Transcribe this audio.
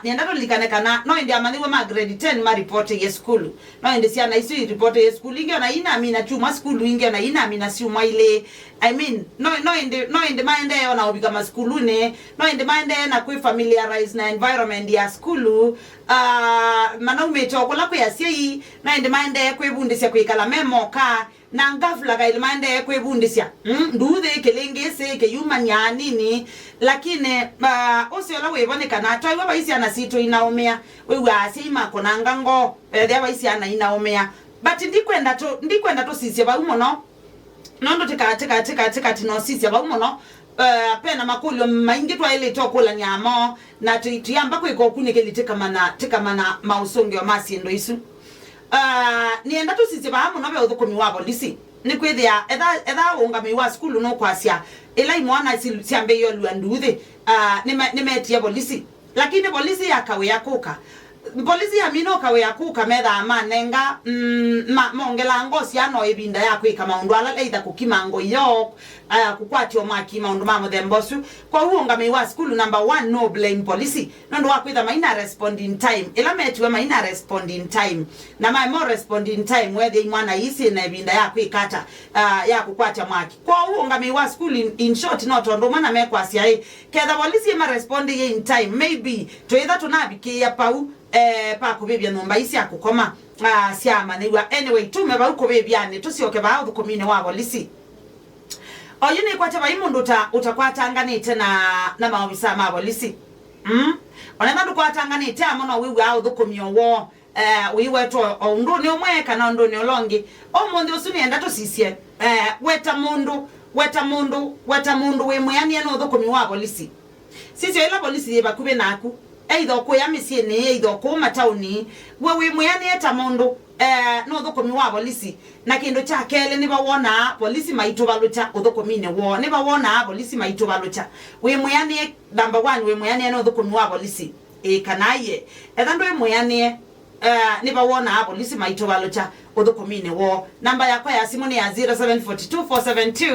nienda to likane kana no indi amani ma grade 10 ma report ye school no indi sia na isi report ye school inge na ina amina chuma school inge na ina amina si ile I mean no indi maende ona obiga ma school ne no indi maende na ku familiarize na environment ya school mana umecho la ku ya sei no indi maende ku ebundisia ku ikala memo ka na ngafula ga ilmaende ku ebundisia ndude kelenge se ke yumanya nini lakini osiola webone kana twa baisi ana sito inaomea wewe asima kona ngango ya baisi ana inaomea but ndikwenda to sisi ba umono nondo tika tino sisi ba umono pena makulio maingi twa ile tokola nyamo na tuyamba ko ikokunike liteka mana mausongi wa masindo isu nienda to sisi ba umono be udhukumi wabo lisi nikwithia etha unga mi wa school no kwasia ila imwana siambe yo luanduthe nimetia polisi lakini polisi yakawe yakuka polisi ya mino kawe yakuka metha manenga mongela ngosi ano ebinda yakwika maundu ala leitha kukimango yo kukwatio maki maundu mamo thembosu kwa uonga mi wa school number 1 no blame policy nondo wakwitha maina responding time ila metiwe maina responding time na my more responding time where they mwana isi na ebinda yakwikata ya kukwatia maki kwa uonga mi wa school in short not ondo mana mekwasia ketha policy ma respond in time maybe to either tunabikia pau pa kubebya nomba isi akukoma siama niwa anyway tumeba uko bebyane tusioke ba ukomine wabo lisi oyini kwacha ba imundu utakwata anganite na maobisa mabo lisi onenda dukwata anganite amono wiwe au ukomio wo wiwe to ondo ni omweka na ondo ni olongi omondi usuni enda to sisie weta mundu we muyani eno ukomi wabo lisi sisi ela polisi yeba kube naku either ko ya misiene either ko matauni wewe muyani eta mondo no thukomi wa polisi na kindo cha kele ni bawona polisi maitu balucha uthukomine wo ni bawona polisi maitu balucha we muyani number 1 we muyani no thukomi wa polisi kanaye etha ndo we muyani ni bawona polisi maitu balucha uthukomine wo namba yako ya simu ni ya 0742472